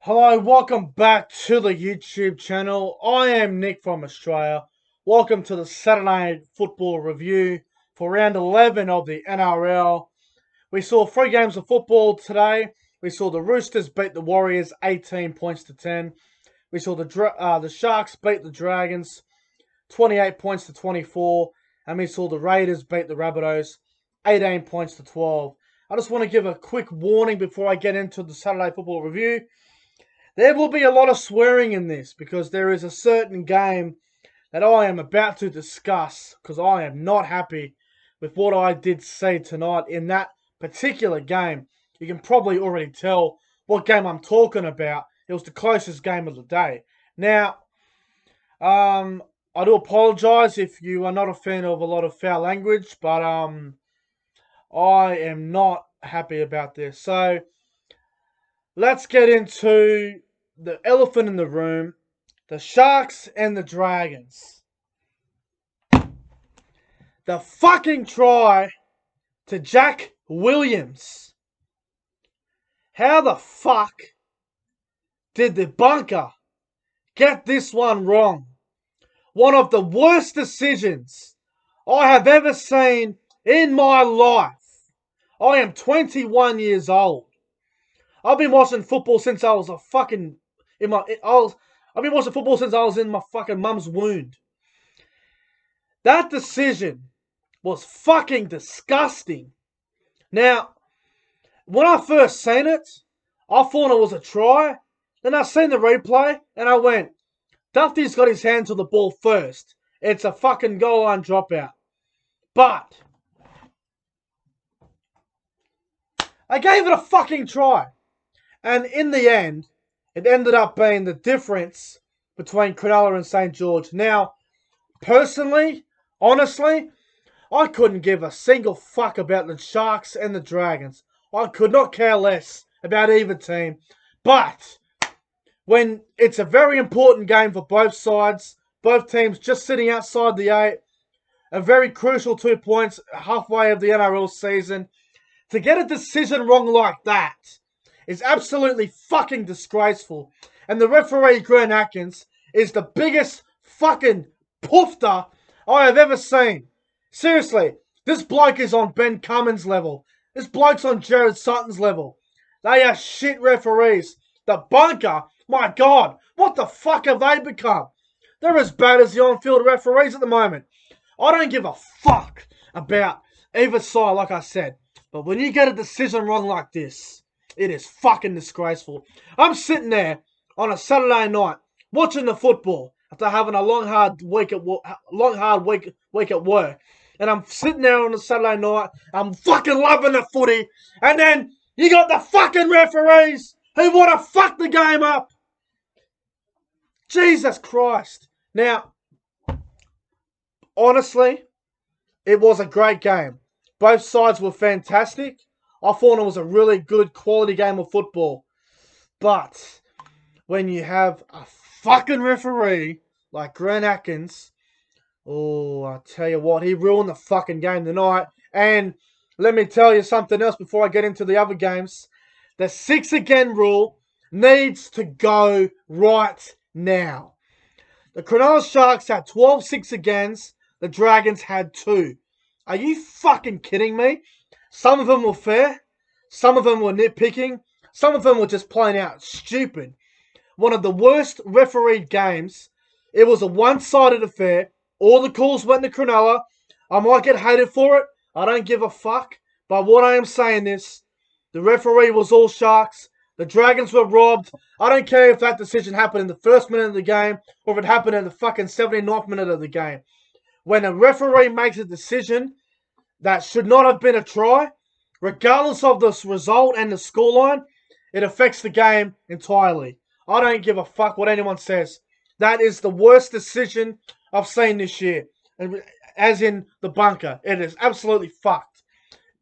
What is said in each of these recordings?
Hello, welcome back to the YouTube channel. I am Nick from Australia. Welcome to the Saturday football review for round 11 of the NRL. We saw 3 games of football today. We saw the Roosters beat the Warriors 18 points to 10. We saw the Sharks beat the Dragons 28 points to 24. And we saw the Raiders beat the Rabbitohs 18 points to 12. I just want to give a quick warning before I get into the Saturday football review. There will be a lot of swearing in this because there is a certain game that I am about to discuss because I am not happy with what I did see tonight in that particular game. You can probably already tell what game I'm talking about. It was the closest game of the day. Now, I do apologise if you are not a fan of a lot of foul language, but I am not happy about this. So let's get into the elephant in the room, the Sharks and the Dragons. The fucking try to Jack Williams. How the fuck did the bunker get this one wrong? One of the worst decisions I have ever seen in my life. I am 21 years old. I've been watching football since I was a fucking I've been watching football since I was in my fucking mum's wound. That decision was fucking disgusting. Now, when I first seen it, I thought it was a try. Then I seen the replay and I went, Duffy's got his hand to the ball first. It's a fucking goal line dropout. But I gave it a fucking try. And in the end, it ended up being the difference between Cronulla and St. George. Now, personally, honestly, I couldn't give a single fuck about the Sharks and the Dragons. I could not care less about either team. But when it's a very important game for both sides, both teams just sitting outside the 8, a very crucial 2 points halfway of the NRL season, to get a decision wrong like that is absolutely fucking disgraceful. And the referee, Grant Atkins, is the biggest fucking poofter I have ever seen. Seriously, this bloke is on Ben Cummins' level. This bloke's on Jared Sutton's level. They are shit referees. The bunker, my God, what the fuck have they become? They're as bad as the on-field referees at the moment. I don't give a fuck about either side, like I said. But when you get a decision wrong like this, it is fucking disgraceful. I'm sitting there on a Saturday night watching the football after having a long hard week at work, and I'm sitting there on a Saturday night. I'm fucking loving the footy, and then you got the fucking referees who want to fuck the game up. Jesus Christ! Now, honestly, it was a great game. Both sides were fantastic. I thought it was a really good quality game of football. But when you have a fucking referee like Grant Atkins, oh, I tell you what, he ruined the fucking game tonight. And let me tell you something else before I get into the other games. The 6 again rule needs to go right now. The Cronulla Sharks had 12 6 agains. The Dragons had 2. Are you fucking kidding me? Some of them were fair. Some of them were nitpicking. Some of them were just plain out stupid. One of the worst refereed games. It was a one-sided affair. All the calls went to Cronulla. I might get hated for it. I don't give a fuck. But what I am saying is, the referee was all Sharks. The Dragons were robbed. I don't care if that decision happened in the first minute of the game or if it happened in the fucking 79th minute of the game. When a referee makes a decision that should not have been a try, regardless of the result and the scoreline, it affects the game entirely. I don't give a fuck what anyone says. That is the worst decision I've seen this year. As in the bunker. It is absolutely fucked.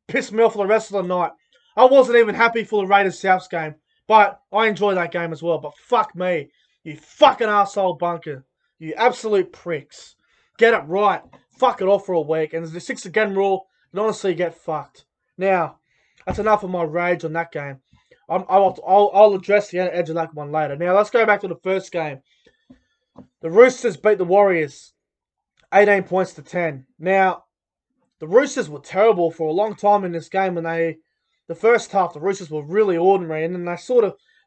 Pissed me off for the rest of the night. I wasn't even happy for the Raiders Souths game, but I enjoyed that game as well. But fuck me. You fucking arsehole bunker. You absolute pricks. Get it right. Fuck it off for a week. And the 6 again rule, and honestly get fucked. Now, that's enough of my rage on that game. I'll address the edge of that one later. Now let's go back to the first game. The Roosters beat the Warriors 18 points to 10. Now the Roosters were terrible for a long time in this game. The first half, the Roosters were really ordinary, and then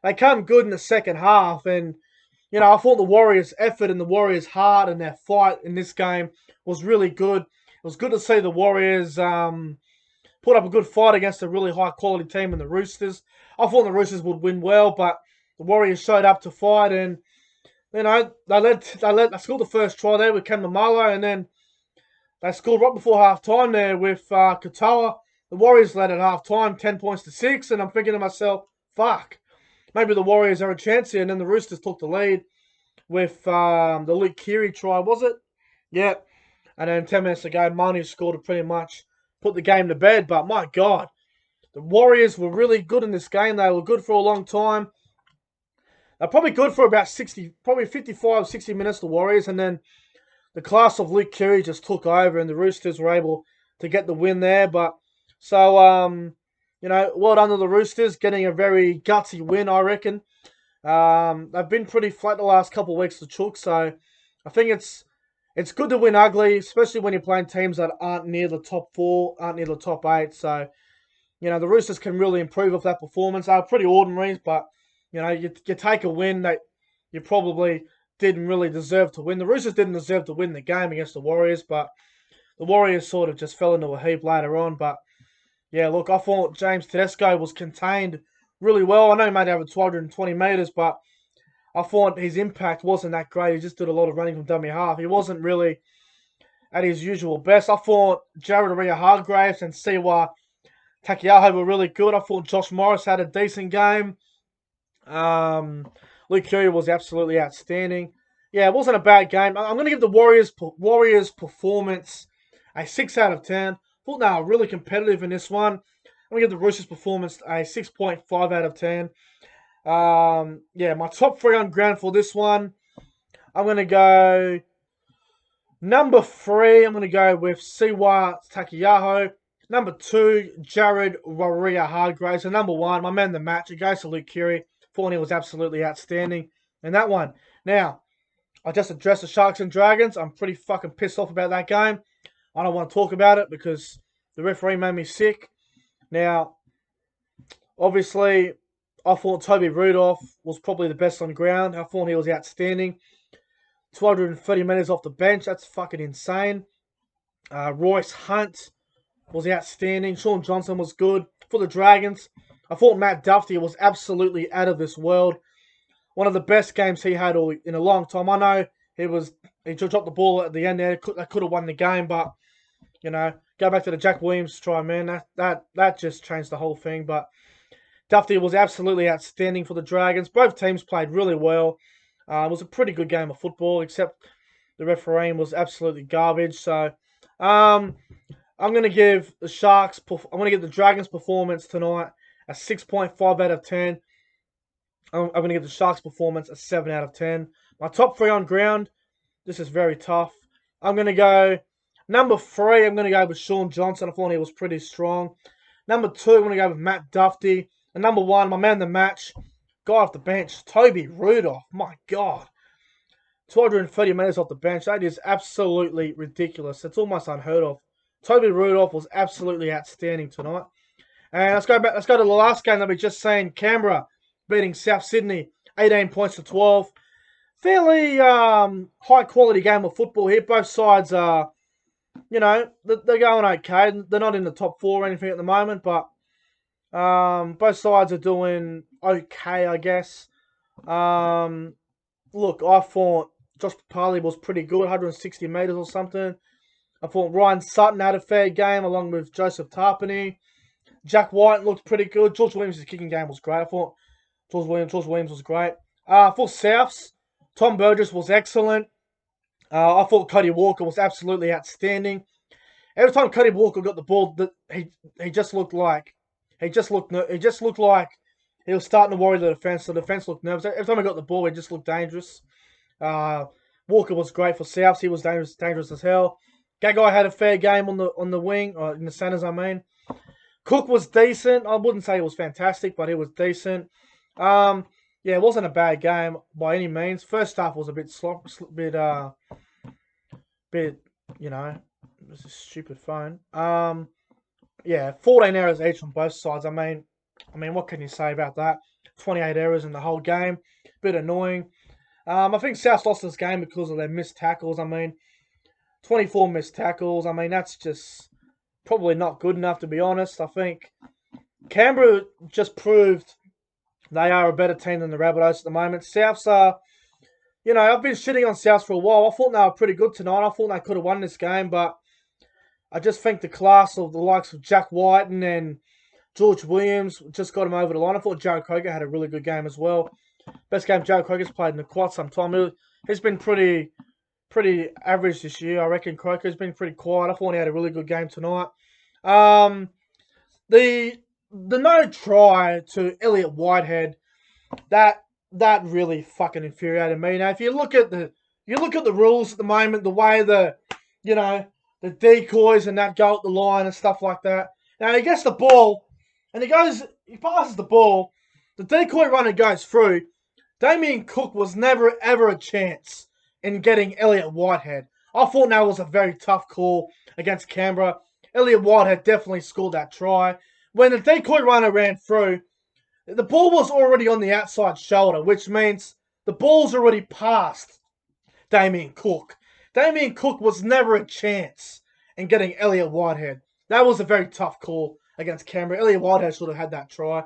they come good in the second half. And I thought the Warriors' effort and the Warriors' heart and their fight in this game was really good. It was good to see the Warriors put up a good fight against a really high quality team in the Roosters. I thought the Roosters would win well, but the Warriors showed up to fight, and they scored the first try there with Ken Mamalo, and then they scored right before half time there with Katoa. The Warriors led at half time, 10 points to 6, and I'm thinking to myself, fuck, maybe the Warriors have a chance here. And then the Roosters took the lead with the Luke Keary try, was it? Yeah. And then 10 minutes ago, Manu scored to pretty much put the game to bed. But my God, the Warriors were really good in this game. They were good for a long time. They're probably good for about 55, 60 minutes, the Warriors. And then the class of Luke Keary just took over, and the Roosters were able to get the win there. But so, well done to the Roosters, getting a very gutsy win, I reckon. They've been pretty flat the last couple of weeks, the Chooks, so I think it's good to win ugly, especially when you're playing teams that aren't near the top 4, aren't near the top 8. So, the Roosters can really improve off that performance. They were pretty ordinary, but, you take a win that you probably didn't really deserve to win. The Roosters didn't deserve to win the game against the Warriors, but the Warriors sort of just fell into a heap later on. But yeah, look, I thought James Tedesco was contained really well. I know he made over 220 metres, but I thought his impact wasn't that great. He just did a lot of running from dummy half. He wasn't really at his usual best. I thought Jared Hargraves and Siwa Takiaho were really good. I thought Josh Morris had a decent game. Luke Keary was absolutely outstanding. Yeah, it wasn't a bad game. I'm going to give the Warriors performance a 6 out of 10. Thought they were really competitive in this one. I'm going to give the Roosters performance a 6.5 out of 10. Yeah, my top 3 on ground for this one. I'm going to go number 3. I'm going to go with Siwa Takiaho. Number 2, Jared Hargraves. And number 1, my man of the match, it goes to Luke Keary. Thought he was absolutely outstanding in that one. Now, I just addressed the Sharks and Dragons. I'm pretty fucking pissed off about that game. I don't want to talk about it because the referee made me sick. Now, obviously, I thought Toby Rudolph was probably the best on ground. I thought he was outstanding. 230 metres off the bench. That's fucking insane. Royce Hunt was outstanding. Sean Johnson was good. For the Dragons, I thought Matt Duffy was absolutely out of this world. One of the best games he had in a long time. I know he dropped the ball at the end there. They could have won the game, but go back to the Jack Williams try, man. That just changed the whole thing. But Duffy was absolutely outstanding for the Dragons. Both teams played really well. It was a pretty good game of football, except the refereeing was absolutely garbage. So, I'm going to give the Dragons performance tonight a 6.5 out of 10. I'm going to give the Sharks performance a 7 out of 10. My top 3 on ground, this is very tough. I'm going to go number 3. I'm going to go with Sean Johnson. I thought he was pretty strong. Number 2, I'm going to go with Matt Duffy. And number 1, my man of the match, guy off the bench, Toby Rudolph. My God. 230 metres off the bench. That is absolutely ridiculous. It's almost unheard of. Toby Rudolph was absolutely outstanding tonight. And let's go to the last game that we just seen. Canberra beating South Sydney 18 points to 12. Fairly high quality game of football here. Both sides are, they're going okay. They're not in the top 4 or anything at the moment, but both sides are doing okay, I guess. Look, I thought Josh Papali was pretty good, 160 metres or something. I thought Ryan Sutton had a fair game along with Joseph Tarpany. Jack White looked pretty good. George Williams' kicking game was great. I thought George Williams was great. For Souths, Tom Burgess was excellent. I thought Cody Walker was absolutely outstanding. Every time Cody Walker got the ball, he just looked like he was starting to worry the defense. The defense looked nervous. Every time he got the ball, he just looked dangerous. Walker was great for Souths. He was dangerous as hell. Gagai had a fair game on the wing, or in the centres, I mean. Cook was decent. I wouldn't say it was fantastic, but it was decent. Yeah, it wasn't a bad game by any means. First half was a bit bit, you know, it was a stupid phone. Yeah, 14 errors each on both sides. I mean, what can you say about that? 28 errors in the whole game. Bit annoying. I think South lost this game because of their missed tackles. I mean, 24 missed tackles. I mean, that's just probably not good enough, to be honest. I think Canberra just proved they are a better team than the Rabbitohs at the moment. Souths are, you know, I've been shitting on Souths for a while. I thought they were pretty good tonight. I thought they could have won this game, but I just think the class of the likes of Jack Whiten and George Williams just got him over the line. I thought Joe Croker had a really good game as well. Best game Joe Croker's played in quite some time. He's been pretty average this year. I reckon Croker's been pretty quiet. I thought he had a really good game tonight. The no try to Elliot Whitehead, that really fucking infuriated me. Now, if you look at the rules at the moment, the way the decoys and that go at the line and stuff like that. Now he gets the ball and he passes the ball. The decoy runner goes through. Damien Cook was never ever a chance in getting Elliot Whitehead. I thought that was a very tough call against Canberra. Elliot Whitehead definitely scored that try. When the decoy runner ran through, the ball was already on the outside shoulder, which means the ball's already past Damien Cook. Damien Cook was never a chance in getting Elliot Whitehead. That was a very tough call against Canberra. Elliot Whitehead should have had that try.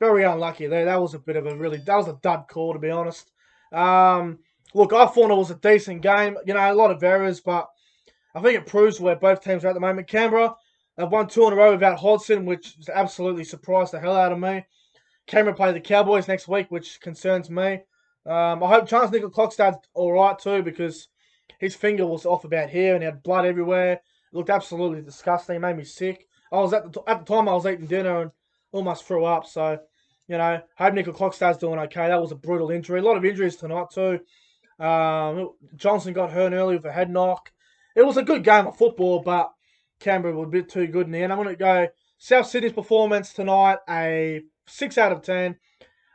Very unlucky there. That was a dud call, to be honest. Look, I thought it was a decent game. You know, a lot of errors, but I think it proves where both teams are at the moment. Canberra have won 2 in a row without Hodgson, which has absolutely surprised the hell out of me. Canberra play the Cowboys next week, which concerns me. I hope Chance Nickel-Clockstad's alright too, because his finger was off about here and he had blood everywhere. It looked absolutely disgusting. It made me sick. I was at the time I was eating dinner and almost threw up. So, you know, I hope Nickel-Clockstad's doing okay. That was a brutal injury. A lot of injuries tonight too. Johnson got hurt early with a head knock. It was a good game of football, but Canberra were a bit too good in the end. I'm going to go South Sydney's performance tonight a 6 out of 10.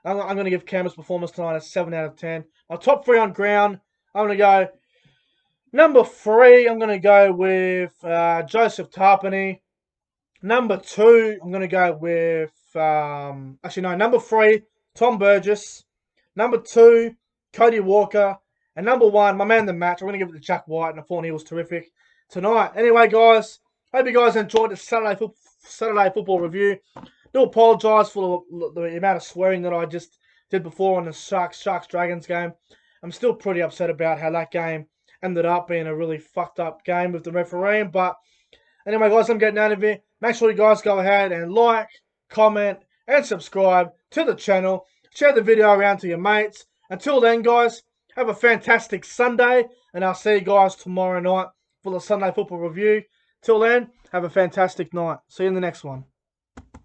I'm going to give Canberra's performance tonight a 7 out of 10. My top 3 on ground, I'm going to go number 3, I'm going to go with Joseph Tarpany. Number 2, I'm going to go with, number 3, Tom Burgess. Number 2, Cody Walker. And number 1, my man of the match, I'm going to give it to Jack White, and I thought he was terrific tonight. Anyway, guys, hope you guys enjoyed the Saturday football review. Do apologise for the amount of swearing that I just did before on the Sharks-Dragons game. I'm still pretty upset about how that game ended up being a really fucked up game with the refereeing. But anyway, guys, I'm getting out of here. Make sure you guys go ahead and like, comment, and subscribe to the channel. Share the video around to your mates. Until then, guys, have a fantastic Sunday, and I'll see you guys tomorrow night for the Sunday football review. Till then, have a fantastic night. See you in the next one.